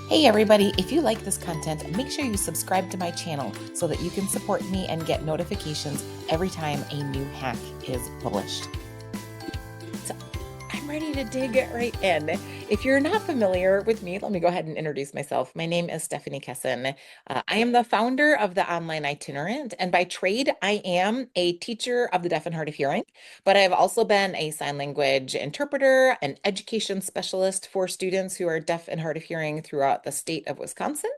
Hey everybody, if you like this content, make sure you subscribe to my channel so that you can support me and get notifications every time a new hack is published. So I'm ready to dig right in. If you're not familiar with me, let me go ahead and introduce myself. My name is Stephanie Kesson. I am the founder of the online Itinerant, and by trade, I am a teacher of the deaf and hard of hearing, but I've also been a sign language interpreter, an education specialist for students who are deaf and hard of hearing throughout the state of Wisconsin,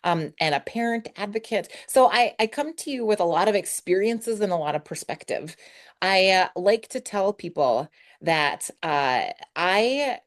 and a parent advocate. So I come to you with a lot of experiences and a lot of perspective. I like to tell people that I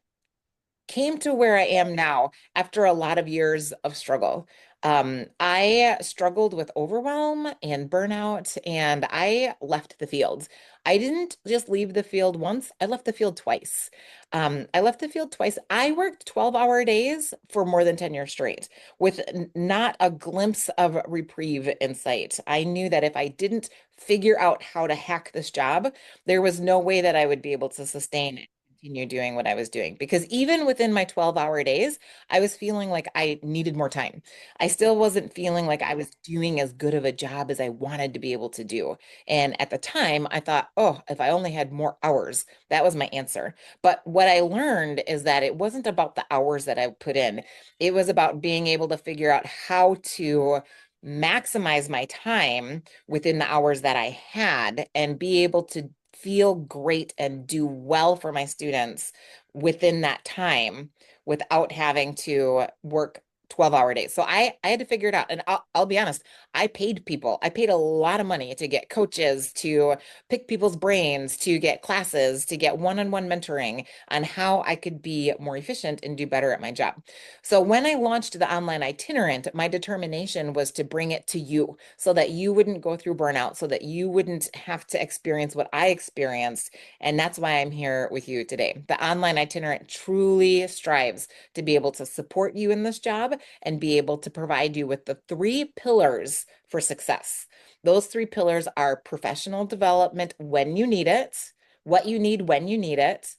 came to where I am now after a lot of years of struggle. I struggled with overwhelm and burnout, and I left the field. I didn't just leave the field once, I left the field twice. I left the field twice. I worked 12-hour days for more than 10 years straight with not a glimpse of reprieve in sight. I knew that if I didn't figure out how to hack this job, there was no way that I would be able to sustain continue doing what I was doing because even within my 12-hour days, I was feeling like I needed more time. I still wasn't feeling like I was doing as good of a job as I wanted to be able to do. And at the time, I thought, oh, if I only had more hours, that was my answer. But what I learned is that it wasn't about the hours that I put in, it was about being able to figure out how to maximize my time within the hours that I had and be able to feel great and do well for my students within that time without having to work 12-hour days. So I had to figure it out. And I'll be honest, I paid people. I paid a lot of money to get coaches, to pick people's brains, to get classes, to get one-on-one mentoring on how I could be more efficient and do better at my job. So when I launched the online itinerant, my determination was to bring it to you so that you wouldn't go through burnout, so that you wouldn't have to experience what I experienced. And that's why I'm here with you today. The online itinerant truly strives to be able to support you in this job and be able to provide you with the three pillars for success. Those three pillars are professional development when you need it, what you need when you need it,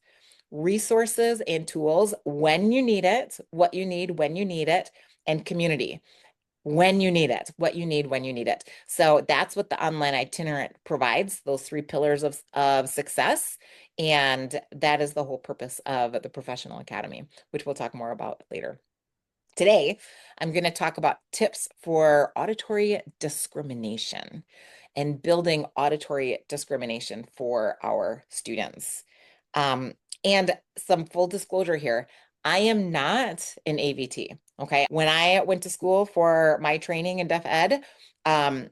resources and tools when you need it, what you need when you need it, and community when you need it, what you need when you need it. So that's what the online itinerant provides, those three pillars of success. And that is the whole purpose of the Professional Academy, which we'll talk more about later. Today, I'm going to talk about tips for auditory discrimination and building auditory discrimination for our students. Um, and some full disclosure here, I am not an AVT. Okay. When I went to school for my training in deaf ed, um,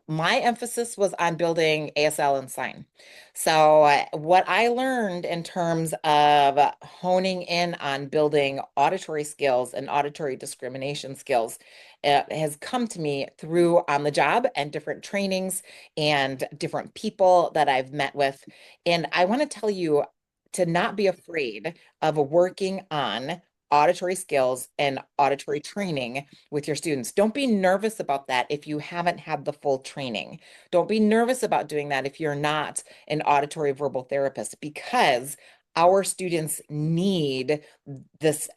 my emphasis was on building ASL and sign. So, what I learned in terms of honing in on building auditory skills and auditory discrimination skills has come to me through on the job and different trainings and different people that I've met with. And I want to tell you to not be afraid of working on auditory skills and auditory training with your students. Don't be nervous about that if you haven't had the full training. Don't be nervous about doing that if you're not an auditory verbal therapist, because our students need these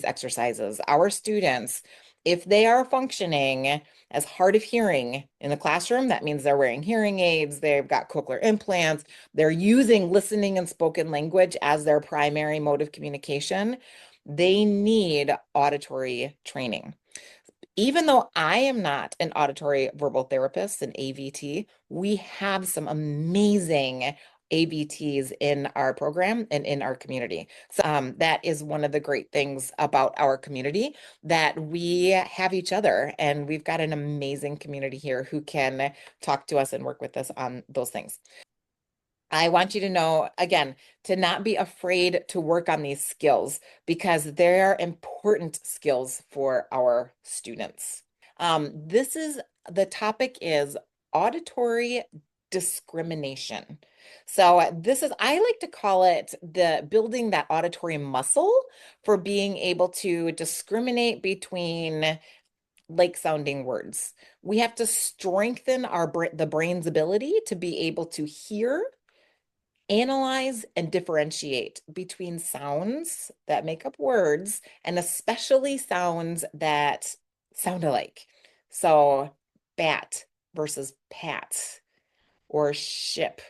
exercises. Our students, if they are functioning as hard of hearing in the classroom, that means they're wearing hearing aids, they've got cochlear implants, they're using listening and spoken language as their primary mode of communication. They need auditory training. Even though I am not an auditory verbal therapist, an AVT, we have some amazing AVTs in our program and in our community. So that is one of the great things about our community, that we have each other, and we've got an amazing community here who can talk to us and work with us on those things. I want you to know, again, to not be afraid to work on these skills because they're important skills for our students. The topic is auditory discrimination. So this is, I like to call it the building that auditory muscle for being able to discriminate between like sounding words. We have to strengthen the brain's ability to be able to hear Analyze and differentiate between sounds that make up words and especially sounds that sound alike. So bat versus pat, or ship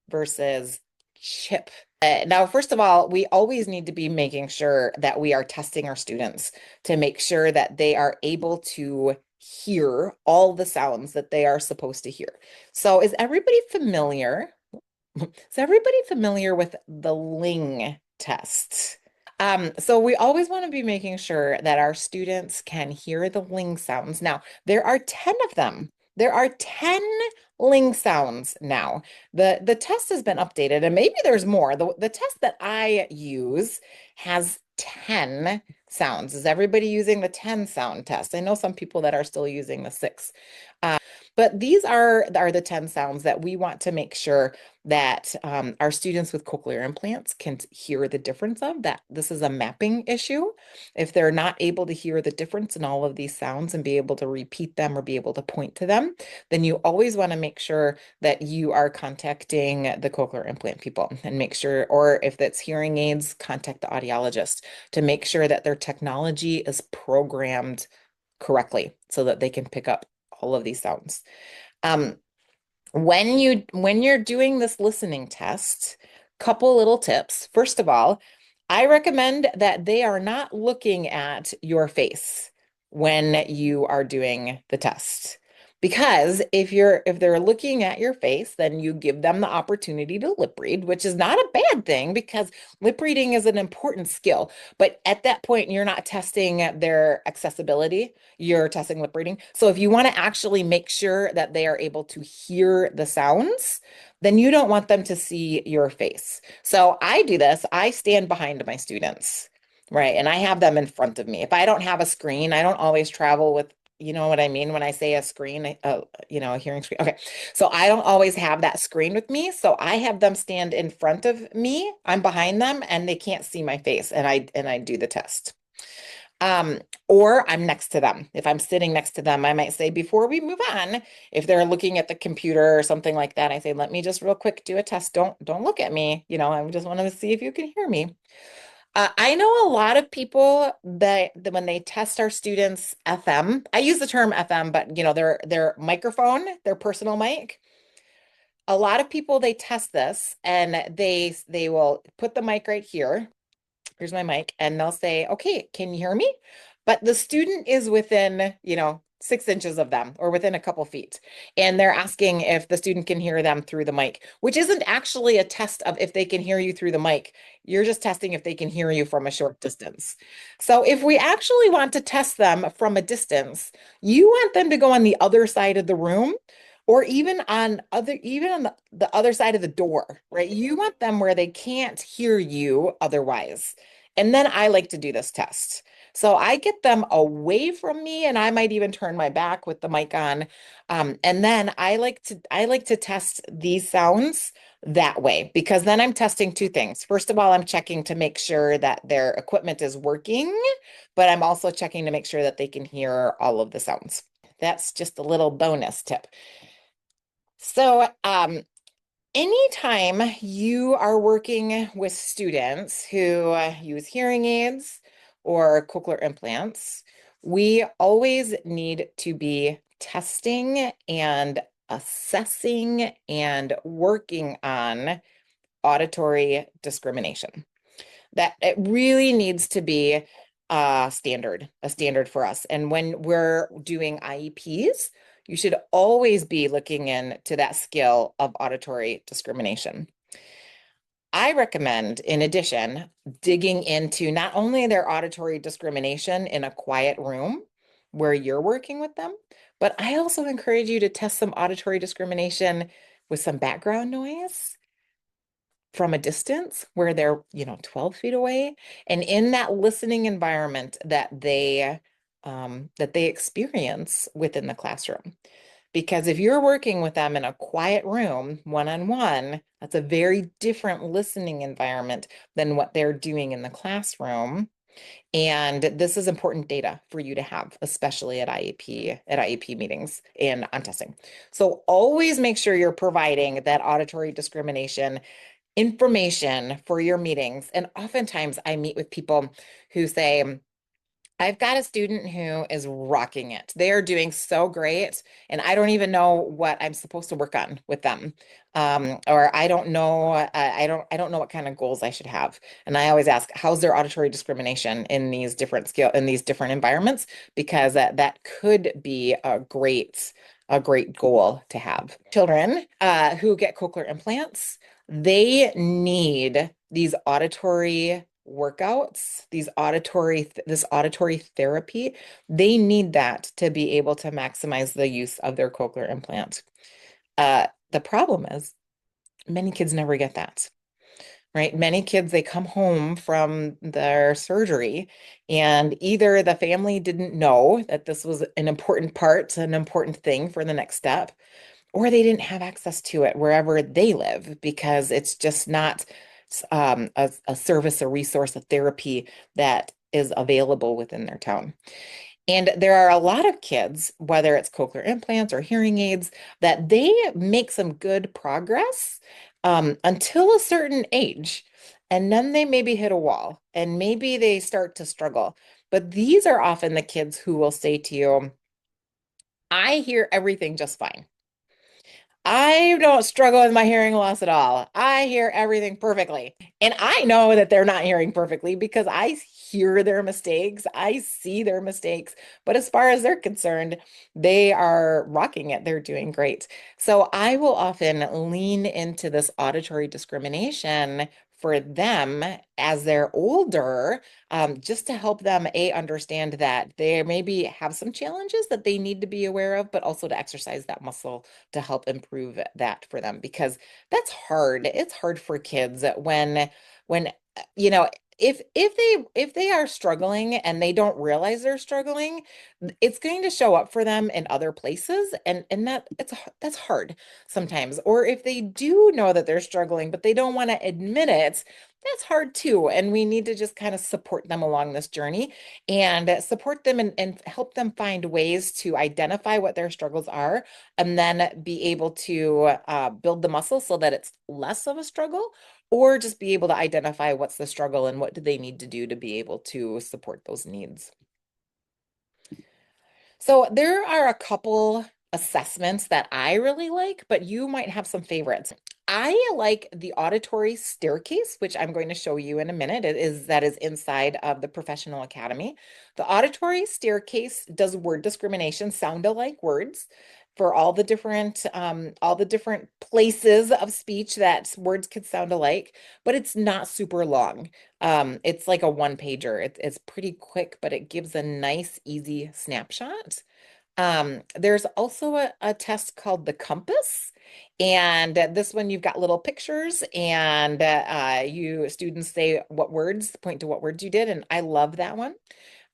versus chip. Now, first of all, we always need to be making sure that we are testing our students to make sure that they are able to hear all the sounds that they are supposed to hear. So is everybody familiar? Is everybody familiar with the Ling test? So we always want to be making sure that our students can hear the Ling sounds. Now, there are 10 of them. There are 10 Ling sounds now. The test has been updated, and maybe there's more. The test that I use has 10 sounds. Is everybody using the 10 sound test? I know some people that are still using the 6. But these are the 10 sounds that we want to make sure that our students with cochlear implants can hear the difference of. That this is a mapping issue. If they're not able to hear the difference in all of these sounds and be able to repeat them or be able to point to them, then you always want to make sure that you are contacting the cochlear implant people and make sure, or if that's hearing aids, contact the audiologist to make sure that their technology is programmed correctly so that they can pick up all of these sounds. Um, when you're doing this listening test, couple little tips. First of all, I recommend that they are not looking at your face when you are doing the test. Because if they're looking at your face, then you give them the opportunity to lip read, which is not a bad thing because lip reading is an important skill. But at that point, you're not testing their accessibility, you're testing lip reading. So if you want to actually make sure that they are able to hear the sounds, then you don't want them to see your face. So I do this, I stand behind my students, right? And I have them in front of me. If I don't have a screen, I don't always travel with, you know what I mean when I say a screen, a hearing screen. Okay. So I don't always have that screen with me. So I have them stand in front of me. I'm behind them and they can't see my face and I do the test. Um, or I'm next to them. If I'm sitting next to them, I might say, before we move on, if they're looking at the computer or something like that, I say, let me just real quick do a test. Don't look at me. I just want to see if you can hear me. I know a lot of people that when they test our students FM, I use the term FM, but their microphone, their personal mic. A lot of people they test this and they will put the mic right here. Here's my mic, and they'll say, okay, can you hear me? But the student is within, 6 inches of them or within a couple feet. And they're asking if the student can hear them through the mic, which isn't actually a test of if they can hear you through the mic. You're just testing if they can hear you from a short distance. So if we actually want to test them from a distance, you want them to go on the other side of the room or even on the other side of the door, right? You want them where they can't hear you otherwise. And then I like to do this test. So I get them away from me and I might even turn my back with the mic on. And then I like to test these sounds that way because then I'm testing two things. First of all, I'm checking to make sure that their equipment is working, but I'm also checking to make sure that they can hear all of the sounds. That's just a little bonus tip. So, anytime you are working with students who use hearing aids or cochlear implants, we always need to be testing and assessing and working on auditory discrimination. That it really needs to be a standard for us. And when we're doing IEPs, you should always be looking into that skill of auditory discrimination. I recommend, in addition, digging into not only their auditory discrimination in a quiet room where you're working with them, but I also encourage you to test some auditory discrimination with some background noise from a distance where they're 12 feet away and in that listening environment that they experience within the classroom. Because if you're working with them in a quiet room one-on-one, that's a very different listening environment than what they're doing in the classroom. And this is important data for you to have, especially at IEP meetings and on testing. So always make sure you're providing that auditory discrimination information for your meetings. And oftentimes I meet with people who say, I've got a student who is rocking it. They are doing so great, and I don't even know what I'm supposed to work on with them. Or I don't know, I don't know what kind of goals I should have. And I always ask, how's their auditory discrimination in these different in these different environments? Because that could be a great goal to have. Children who get cochlear implants, they need these auditory workouts, this auditory therapy. They need that to be able to maximize the use of their cochlear implant. The problem is many kids never get that, right? Many kids, they come home from their surgery and either the family didn't know that this was an important part, an important thing for the next step, or they didn't have access to it wherever they live because it's just not a service, a resource, a therapy that is available within their town. And there are a lot of kids, whether it's cochlear implants or hearing aids, that they make some good progress until a certain age. And then they maybe hit a wall and maybe they start to struggle. But these are often the kids who will say to you, I hear everything just fine. I don't struggle with my hearing loss at all. I hear everything perfectly. And I know that they're not hearing perfectly because I hear their mistakes. I see their mistakes. But as far as they're concerned, they are rocking it. They're doing great. So I will often lean into this auditory discrimination for them as they're older, just to help them understand that they maybe have some challenges that they need to be aware of, but also to exercise that muscle to help improve that for them because that's hard. It's hard for kids when you know if they are struggling and they don't realize they're struggling, it's going to show up for them in other places and that's hard sometimes. Or if they do know that they're struggling but they don't want to admit it, that's hard too. And we need to just kind of support them along this journey and support them and help them find ways to identify what their struggles are and then be able to build the muscle so that it's less of a struggle, or just be able to identify what's the struggle and what do they need to do to be able to support those needs. So there are a couple assessments that I really like, but you might have some favorites. I like the auditory staircase, which I'm going to show you in a minute. That is inside of the Professional Academy. The auditory staircase does word discrimination, sound-alike words for all the different places of speech that words could sound alike, but it's not super long. It's like a one pager. It's pretty quick, but it gives a nice, easy snapshot. There's also a test called the compass. And this one, you've got little pictures and you students say what words, point to what words you did. And I love that one.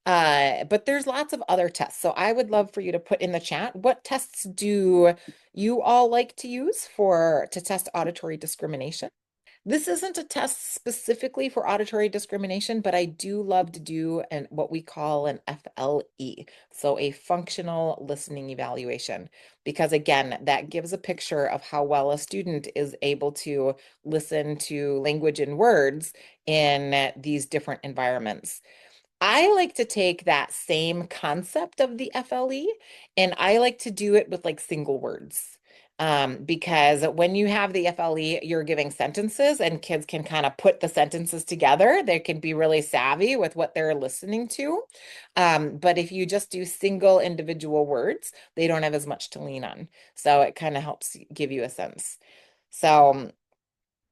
But there's lots of other tests. So I would love for you to put in the chat, what tests do you all like to use to test auditory discrimination? This isn't a test specifically for auditory discrimination, but I do love to do what we call an FLE, so a functional listening evaluation, because again, that gives a picture of how well a student is able to listen to language and words in these different environments. I like to take that same concept of the FLE and I like to do it with like single words. Because when you have the FLE, you're giving sentences and kids can kind of put the sentences together. They can be really savvy with what they're listening to. But if you just do single individual words, they don't have as much to lean on. So it kind of helps give you a sense. So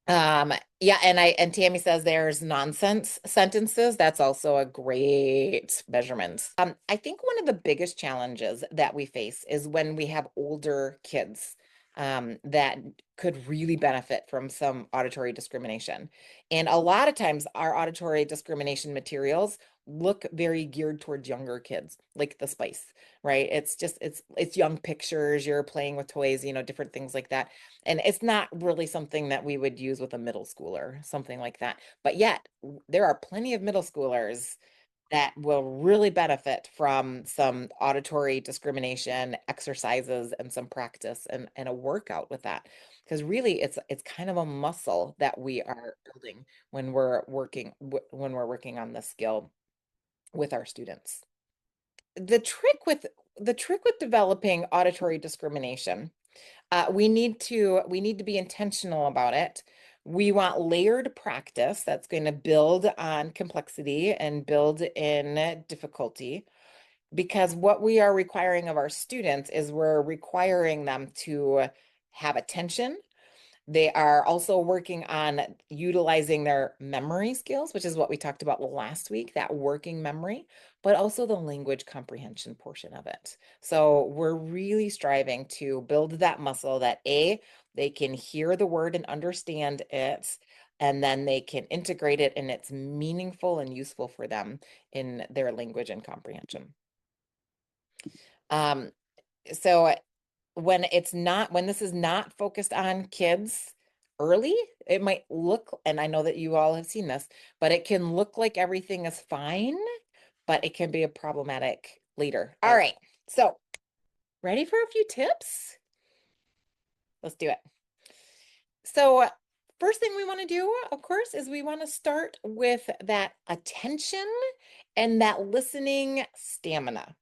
yeah, and Tammy says there's nonsense sentences. That's also a great measurement. I think one of the biggest challenges that we face is when we have older kids that could really benefit from some auditory discrimination. And a lot of times our auditory discrimination materials look very geared towards younger kids, like the Spice, right? It's just it's young pictures, you're playing with toys, different things like that. And it's not really something that we would use with a middle schooler, something like that. But yet, there are plenty of middle schoolers that will really benefit from some auditory discrimination exercises and some practice and a workout with that. because really it's kind of a muscle that we are building when we're working on the skill with our students. The trick with developing auditory discrimination, we need to be intentional about it. We want layered practice that's going to build on complexity and build in difficulty, because what we are requiring of our students is we're requiring them to have attention. They are also working on utilizing their memory skills, which is what we talked about last week, that working memory, but also the language comprehension portion of it. So we're really striving to build that muscle that they can hear the word and understand it, and then they can integrate it and it's meaningful and useful for them in their language and comprehension. Um, so when this is not focused on kids early, it might look, and I know that you all have seen this, but it can look like everything is fine, but it can be a problematic later. All right, so ready for a few tips? Let's do it. So first thing we want to do, of course, is we want to start with that attention and that listening stamina.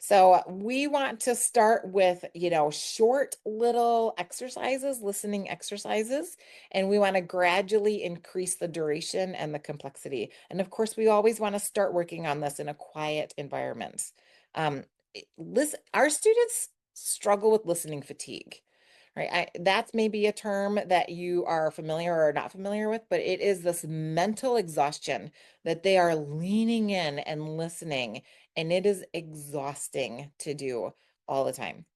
So we want to start with, short little exercises, listening exercises, and we want to gradually increase the duration and the complexity. And of course, we always want to start working on this in a quiet environment. Our students struggle with listening fatigue. Right. That's maybe a term that you are familiar or not familiar with, but it is this mental exhaustion that they are leaning in and listening, and it is exhausting to do all the time.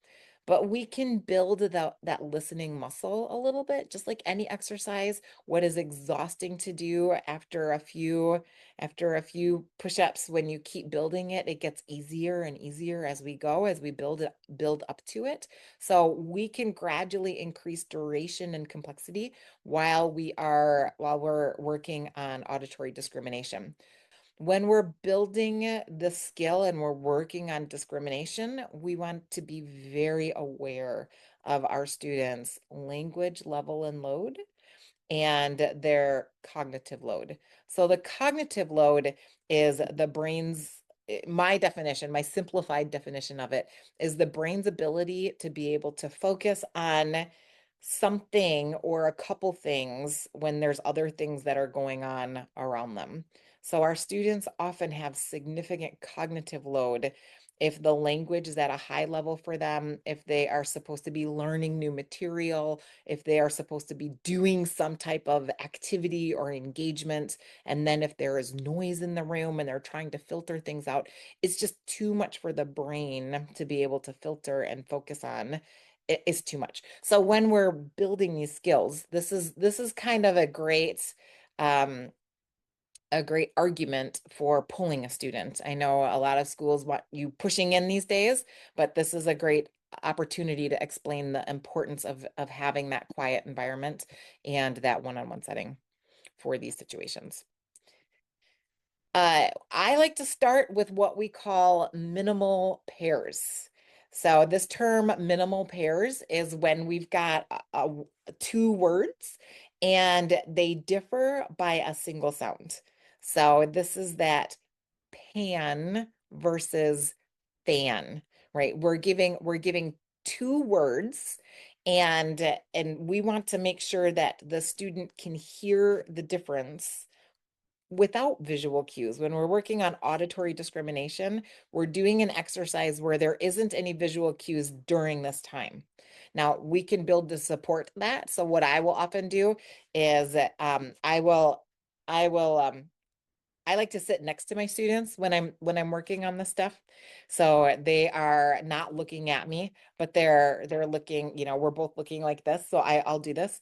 But we can build that listening muscle a little bit, just like any exercise. What is exhausting to do after a few push-ups, when you keep building it, it gets easier and easier as we go, as we build up to it. So we can gradually increase duration and complexity while we're working on auditory discrimination. When we're building the skill and we're working on discrimination, we want to be very aware of our students' language level and load and their cognitive load. So the cognitive load is the brain's, my definition, my simplified definition of it is the brain's ability to be able to focus on something or a couple things when there's other things that are going on around them. So our students often have significant cognitive load if the language is at a high level for them, if they are supposed to be learning new material, if they are supposed to be doing some type of activity or engagement, and then if there is noise in the room and they're trying to filter things out, it's just too much for the brain to be able to filter and focus on. It is too much. So when we're building these skills, this is kind of um, a great argument for pulling a student. I know a lot of schools want you pushing in these days, but this is a great opportunity to explain the importance of having that quiet environment and that one-on-one setting for these situations. I like to start with what we call minimal pairs. So this term minimal pairs is when we've got two words and they differ by a single sound. So this is that pan versus fan, right? We're giving two words, and we want to make sure that the student can hear the difference without visual cues. When we're working on auditory discrimination, we're doing an exercise where there isn't any visual cues during this time. Now, we can build to support that. So what I will often do is I will I like to sit next to my students when I'm working on this stuff. So they are not looking at me, but they're looking, we're both looking like this. So I'll do this.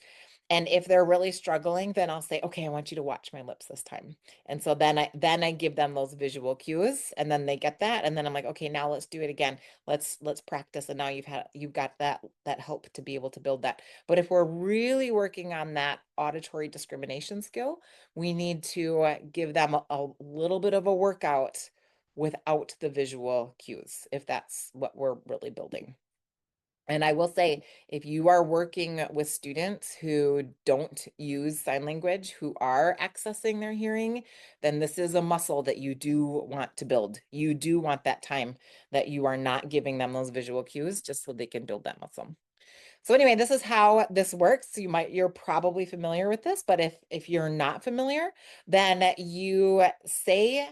And if they're really struggling, then I'll say, okay, I want you to watch my lips this time. And so then I give them those visual cues, and then they get that. And then I'm like, okay, now let's do it again. Let's practice. And now you've got that help to be able to build that. But if we're really working on that auditory discrimination skill, we need to give them a little bit of a workout without the visual cues, if that's what we're really building. And I will say, if you are working with students who don't use sign language, who are accessing their hearing, then this is a muscle that you do want to build. You do want that time that you are not giving them those visual cues just so they can build that muscle. So anyway, this is how this works. You're probably familiar with this, but if you're not familiar, then you say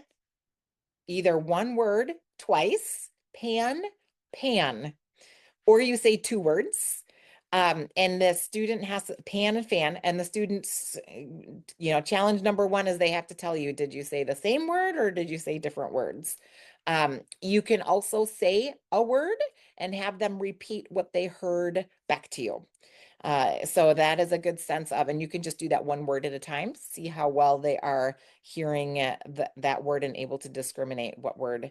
either one word twice, pan, pan, or you say two words. And the student has pan and fan, and the students, challenge number one is they have to tell you, did you say the same word or did you say different words? You can also say a word and have them repeat what they heard back to you. So that is a good sense of, and you can just do that one word at a time, see how well they are hearing that word and able to discriminate what word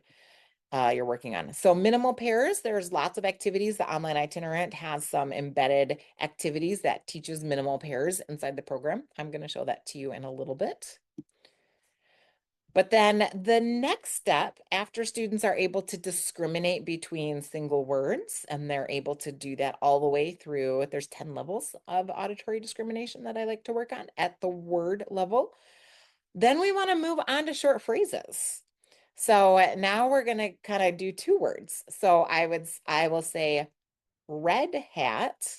you're working on. So minimal pairs, there's lots of activities. The online itinerant has some embedded activities that teaches minimal pairs inside the program. I'm going to show that to you in a little bit. But then the next step, after students are able to discriminate between single words, and they're able to do that all the way through, there's 10 levels of auditory discrimination that I like to work on at the word level. Then we want to move on to short phrases. So now we're going to kind of do two words. So I will say red hat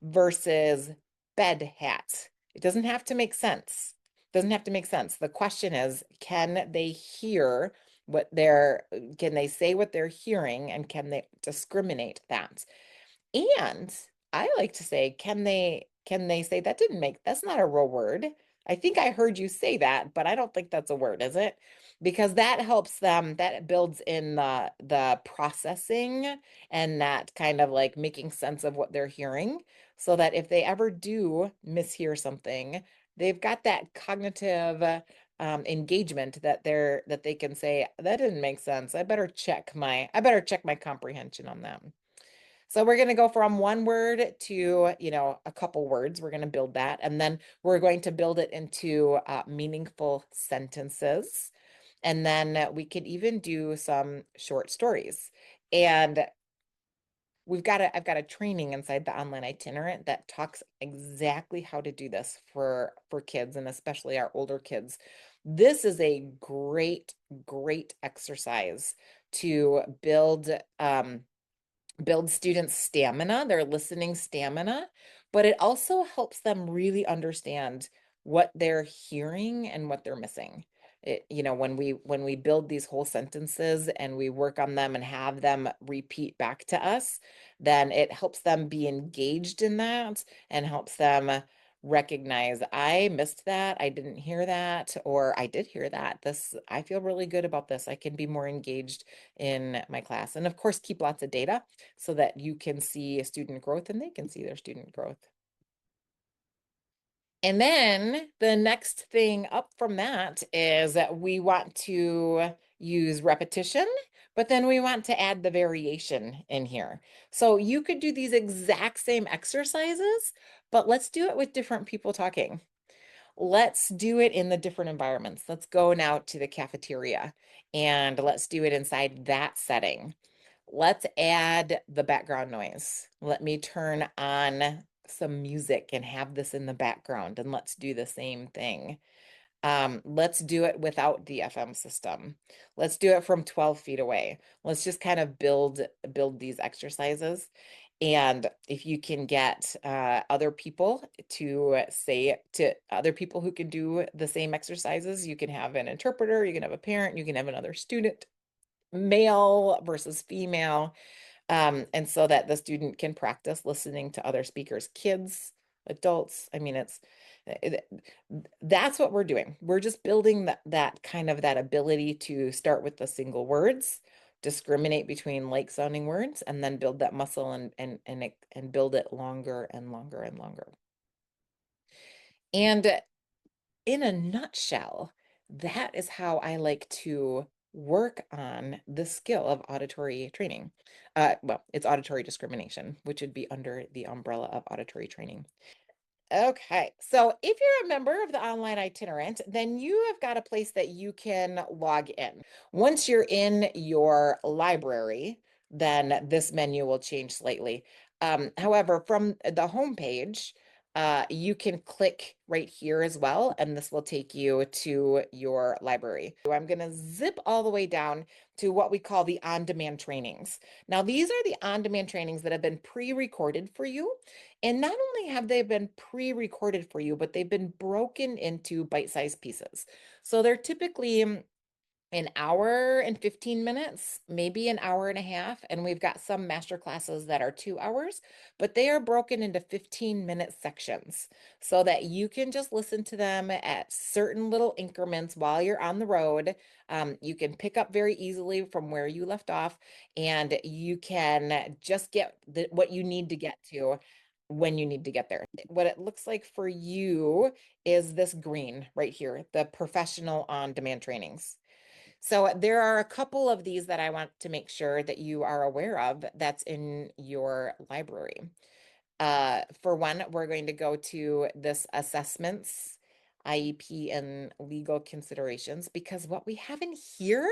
versus bed hat. It doesn't have to make sense. It doesn't have to make sense. The question is, can they hear can they say what they're hearing, and can they discriminate that? And I like to say, can they say that's not a real word. I think I heard you say that, but I don't think that's a word, is it? Because that helps them, that builds in the processing and that kind of like making sense of what they're hearing, so that if they ever do mishear something, they've got that cognitive engagement that they can say, that didn't make sense. I better check my comprehension on that. So we're going to go from one word to, a couple words. We're going to build that. And then we're going to build it into meaningful sentences. And then we could even do some short stories. And I've got a training inside the online itinerant that talks exactly how to do this for kids, and especially our older kids. This is a great, great exercise to build students' stamina, their listening stamina, but it also helps them really understand what they're hearing and what they're missing. When we build these whole sentences and we work on them and have them repeat back to us, then it helps them be engaged in that and helps them recognize, I missed that, I didn't hear that, or I did hear that. I feel really good about this. I can be more engaged in my class. And of course, keep lots of data so that you can see student growth and they can see their student growth. And then the next thing up from that is that we want to use repetition, but then we want to add the variation in here. So you could do these exact same exercises, but let's do it with different people talking. Let's do it in the different environments. Let's go now to the cafeteria and let's do it inside that setting. Let's add the background noise. Let me turn on some music and have this in the background, and let's do the same thing. Let's do it without the FM system. Let's do it from 12 feet away. Let's just kind of build these exercises. And if you can get other people to other people who can do the same exercises, you can have an interpreter, you can have a parent, you can have another student, male versus female, and so that the student can practice listening to other speakers, kids, adults. I mean, that's what we're doing. We're just building that kind of that ability to start with the single words, discriminate between like sounding words, and then build that muscle and build it longer and longer and longer. And in a nutshell, that is how I like to work on the skill of auditory training. Well, it's auditory discrimination, which would be under the umbrella of auditory training. Okay, so if you're a member of the online itinerant, then you have got a place that you can log in. Once you're in your library, then this menu will change slightly. However, from the home page, you can click right here as well, and this will take you to your library. I'm going to zip all the way down to what we call the on-demand trainings. Now, these are the on-demand trainings that have been pre-recorded for you. And not only have they been pre-recorded for you, but they've been broken into bite-sized pieces. So they're typically an hour and 15 minutes, maybe an hour and a half. And we've got some master classes that are 2 hours, but they are broken into 15-minute sections so that you can just listen to them at certain little increments while you're on the road. You can pick up very easily from where you left off, and you can just get what you need to get to when you need to get there. What it looks like for you is this green right here, the professional on-demand trainings. So there are a couple of these that I want to make sure that you are aware of that's in your library. For one, we're going to go to this assessments, IEP, and legal considerations, because what we have in here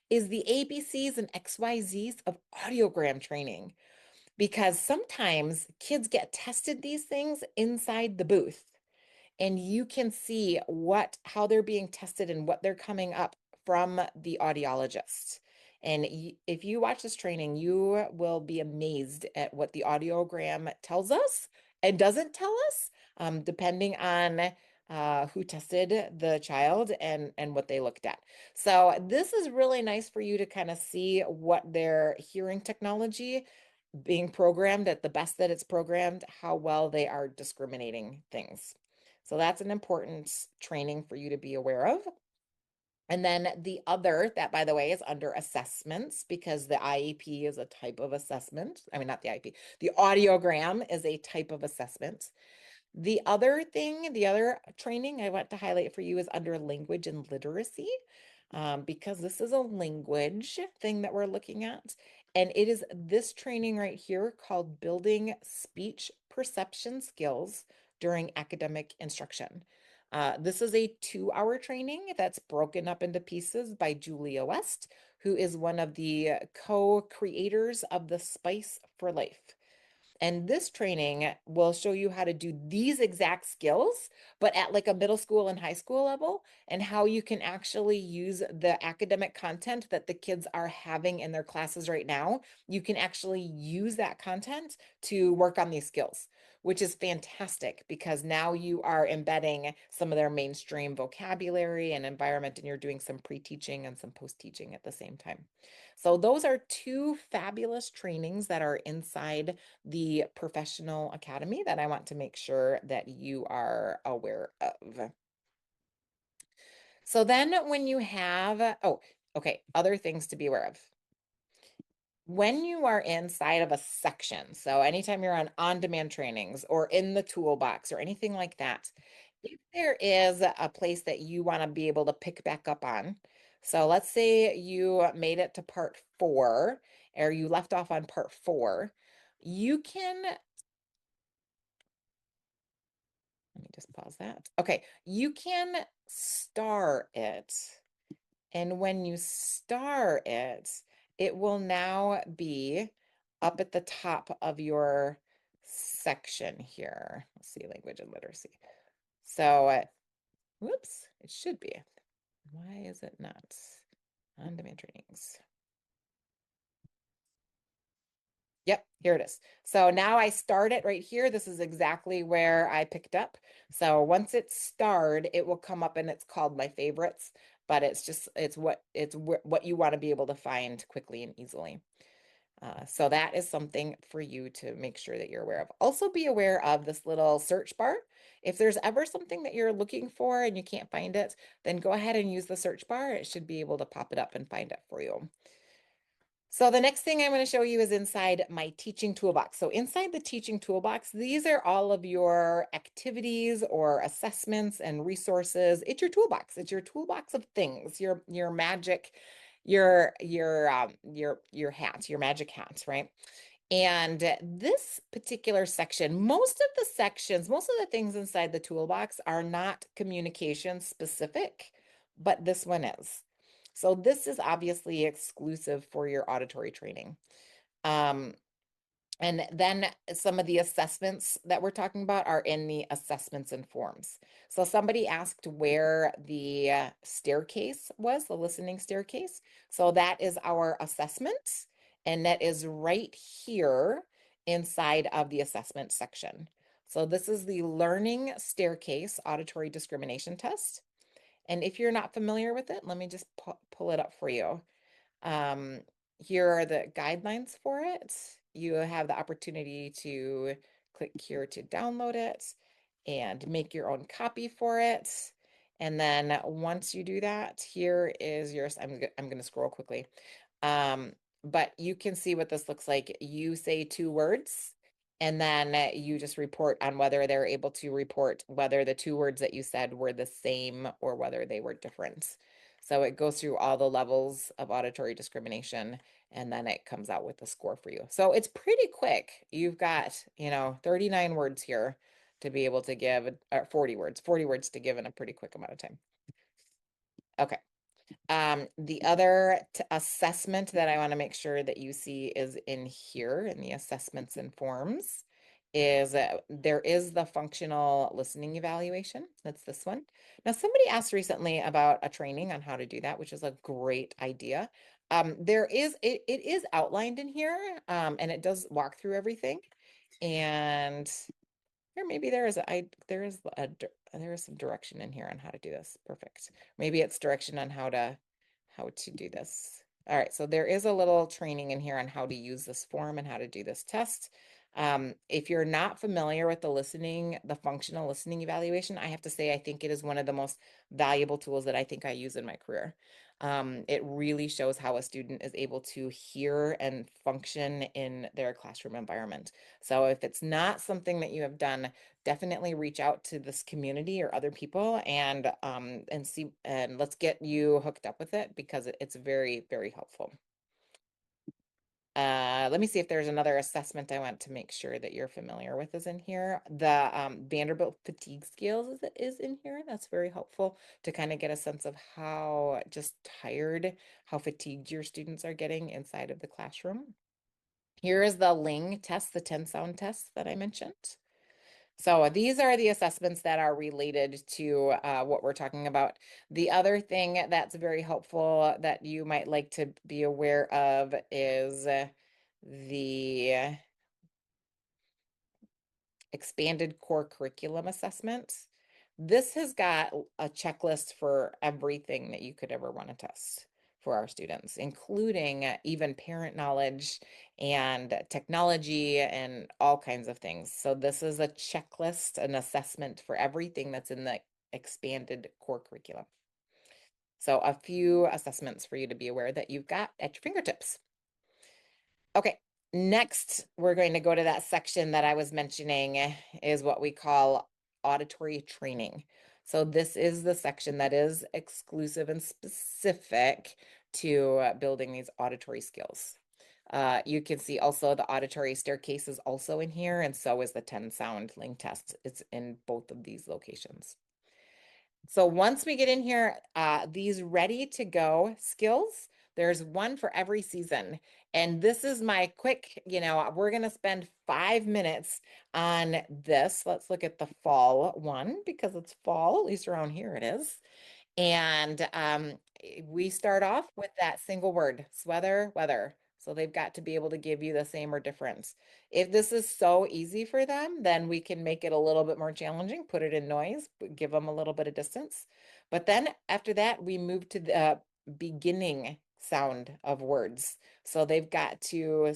is the ABCs and XYZs of audiogram training. Because sometimes kids get tested these things inside the booth, and you can see how they're being tested and what they're coming up from the audiologist. And if you watch this training, you will be amazed at what the audiogram tells us and doesn't tell us, depending on who tested the child and what they looked at. So this is really nice for you to kind of see what their hearing technology being programmed at the best that it's programmed, how well they are discriminating things. So that's an important training for you to be aware of. And then the other, that by the way, is under assessments, because the IEP is a type of assessment. I mean, not the IEP, the audiogram is a type of assessment. The other thing, the other training I want to highlight for you is under language and literacy, because this is a language thing that we're looking at. And it is this training right here called Building Speech Perception Skills During Academic Instruction. This is a 2-hour training that's broken up into pieces by Julia West, who is one of the co-creators of the Spice for Life. And this training will show you how to do these exact skills, but at like a middle school and high school level, and how you can actually use the academic content that the kids are having in their classes right now. You can actually use that content to work on these skills, which is fantastic because now you are embedding some of their mainstream vocabulary and environment, and you're doing some pre-teaching and some post-teaching at the same time. So those are two fabulous trainings that are inside the Professional Academy that I want to make sure that you are aware of. So then when you have, okay, other things to be aware of. When you are inside of a section, so anytime you're on-demand trainings or in the toolbox or anything like that, if there is a place that you want to be able to pick back up on, so let's say you made it to part 4 or you left off on part 4, you can, let me just pause that. Okay, you can star it. And when you star it, it will now be up at the top of your section here. Let's see, language and literacy. So, whoops, it should be. Why is it not? On-demand trainings. Yep, here it is. So now I start it right here. This is exactly where I picked up. So once it's starred, it will come up and it's called my favorites, but it's what you want to be able to find quickly and easily. So that is something for you to make sure that you're aware of. Also be aware of this little search bar. If there's ever something that you're looking for and you can't find it, then go ahead and use the search bar. It should be able to pop it up and find it for you. So the next thing I'm going to show you is inside my teaching toolbox. So inside the teaching toolbox, these are all of your activities or assessments and resources. It's your toolbox. It's your toolbox of things, your magic, your hats, your magic hats, right? And this particular section, most of the things inside the toolbox are not communication specific, but this one is. So this is obviously exclusive for your auditory training. And then some of the assessments that we're talking about are in the assessments and forms. So somebody asked where the staircase was, the listening staircase. So that is our assessment, and that is right here inside of the assessment section. So this is the learning staircase auditory discrimination test. And if you're not familiar with it, let me just pull it up for you. Um, Here are the guidelines for it. You have the opportunity to click here to download it and make your own copy for it. And then once you do that, here is yours. I'm going to scroll quickly. But you can see what this looks like. You say 2 words, and then you just report on whether they're able to report whether the 2 words that you said were the same or whether they were different. So it goes through all the levels of auditory discrimination, and then it comes out with the score for you. So it's pretty quick. You've got, 39 words here to be able to give, or 40 words to give in a pretty quick amount of time. Okay. The other assessment that I want to make sure that you see is in here in the assessments and forms is there is the functional listening evaluation. That's this one. Now, somebody asked recently about a training on how to do that, which is a great idea. It is outlined in here, and it does walk through everything. And or maybe there is some direction in here on how to do this. Perfect. Maybe it's direction on how to do this. All right, so there is a little training in here on how to use this form and how to do this test. If you're not familiar with the functional listening evaluation, I have to say I think it is one of the most valuable tools that I think I use in my career. It really shows how a student is able to hear and function in their classroom environment. So if it's not something that you have done, definitely reach out to this community or other people and see, and let's get you hooked up with it because it's very, very helpful. Let me see if there's another assessment I want to make sure that you're familiar with is in here. The Vanderbilt fatigue scales is in here. That's very helpful to kind of get a sense of how just tired, how fatigued your students are getting inside of the classroom. Here is the Ling test, the 10 sound test that I mentioned. So these are the assessments that are related to what we're talking about. The other thing that's very helpful that you might like to be aware of is the expanded core curriculum assessment. This has got a checklist for everything that you could ever want to test for our students, including even parent knowledge and technology and all kinds of things. So this is a checklist, an assessment for everything that's in the expanded core curriculum. So a few assessments for you to be aware that you've got at your fingertips. Okay, next we're going to go to that section that I was mentioning is what we call auditory training. So this is the section that is exclusive and specific to building these auditory skills. You can see also the auditory staircase is also in here, and so is the 10 sound Ling test. It's in both of these locations. So once we get in here, these ready to go skills, there's one for every season. And this is my quick, we're going to spend 5 minutes on this. Let's look at the fall one because it's fall, at least around here it is. And we start off with that single word, sweater, weather. So they've got to be able to give you the same or difference. If this is so easy for them, then we can make it a little bit more challenging, put it in noise, give them a little bit of distance. But then after that, we move to the beginning sound of words. So they've got to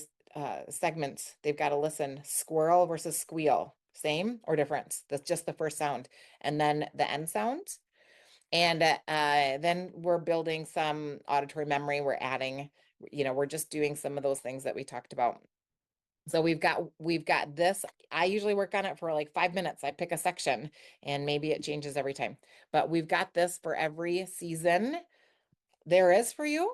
segment, they've got to listen, squirrel versus squeal, same or different? That's just the first sound. And then the end sound. And then we're building some auditory memory. We're adding, we're just doing some of those things that we talked about. So we've got this. I usually work on it for like 5 minutes. I pick a section and maybe it changes every time. But we've got this for every season there is for you.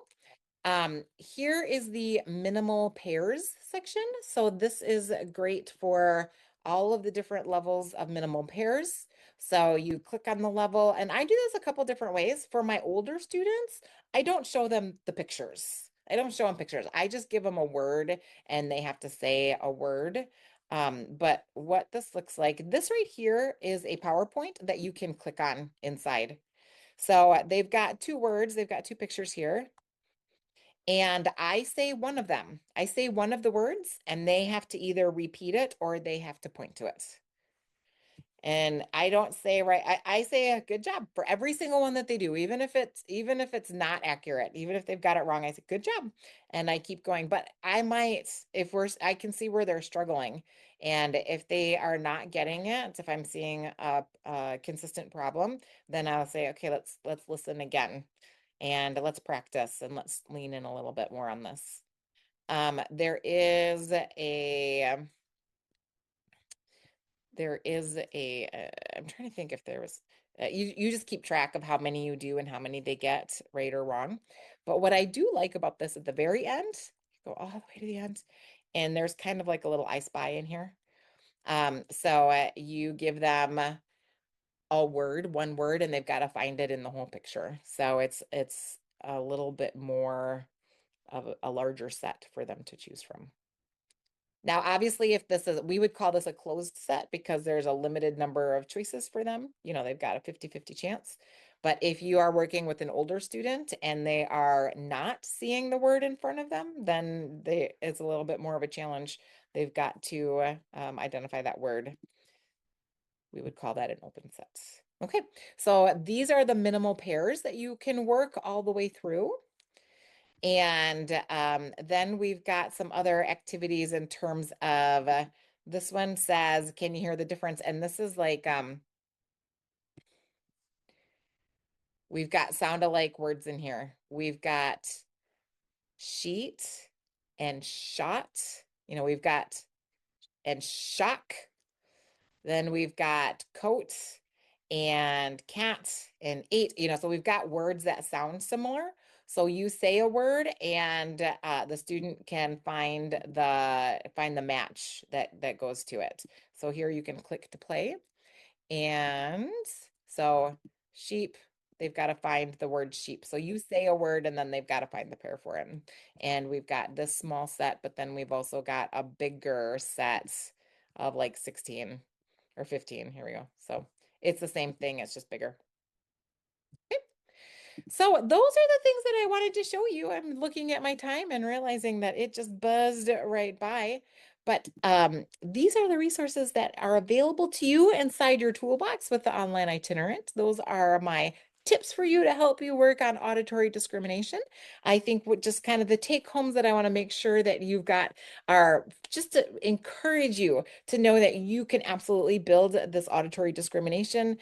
Here is the minimal pairs section. So this is great for all of the different levels of minimal pairs. So you click on the level, and I do this a couple different ways. For my older students, I don't show them the pictures. I don't show them pictures. I just give them a word and they have to say a word. But what this looks like, this right here is a PowerPoint that you can click on inside. So they've got two words, they've got two pictures here. And I say one of them. I say one of the words and they have to either repeat it or they have to point to it. And I don't say right, I say a good job for every single one that they do, even if it's not accurate, even if they've got it wrong, I say good job. And I keep going. But I might, I can see where they're struggling. And if they are not getting it, if I'm seeing a consistent problem, then I'll say, okay, let's listen again and let's practice and let's lean in a little bit more on this. There is a I'm trying to think if there was you just keep track of how many you do and how many they get right or wrong. But what I do like about this at the very end, go all the way to the end, and there's kind of like a little I spy in here. So you give them a word, one word, and they've got to find it in the whole picture. So it's a little bit more of a larger set for them to choose from. Now, obviously, if this is, we would call this a closed set because there's a limited number of choices for them. You know, they've got a 50-50 chance. But if you are working with an older student and they are not seeing the word in front of them, then it's a little bit more of a challenge. They've got to identify that word. We would call that an open set. Okay, so these are the minimal pairs that you can work all the way through. And then we've got some other activities in terms of this one says, can you hear the difference? And this is like, we've got sound alike words in here. We've got sheet and shot. You know, we've got and shock. Then we've got coat and cat and eight, you know, so we've got words that sound similar. So you say a word and the student can find the match that goes to it. So here you can click to play. And so sheep, they've got to find the word sheep. So you say a word and then they've got to find the pair for it. And we've got this small set, but then we've also got a bigger set of like 16 or 15. Here we go. So it's the same thing, it's just bigger. Okay. So those are the things that I wanted to show you. I'm looking at my time and realizing that it just buzzed right by. But these are the resources that are available to you inside your toolbox with the online itinerant. Those are my tips for you to help you work on auditory discrimination. I think what just kind of the take homes that I want to make sure that you've got are just to encourage you to know that you can absolutely build this auditory discrimination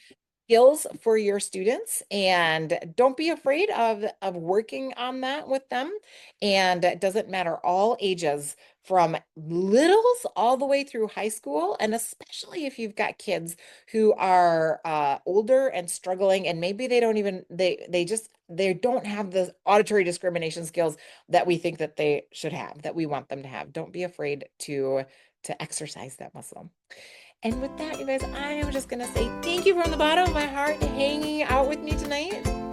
skills for your students, and don't be afraid of working on that with them. And it doesn't matter, all ages from littles all the way through high school, and especially if you've got kids who are older and struggling and maybe they don't even they don't have the auditory discrimination skills that we think that they should have, that we want them to have. Don't be afraid to exercise that muscle. And with that, you guys, I am just going to say thank you from the bottom of my heart hanging out with me tonight.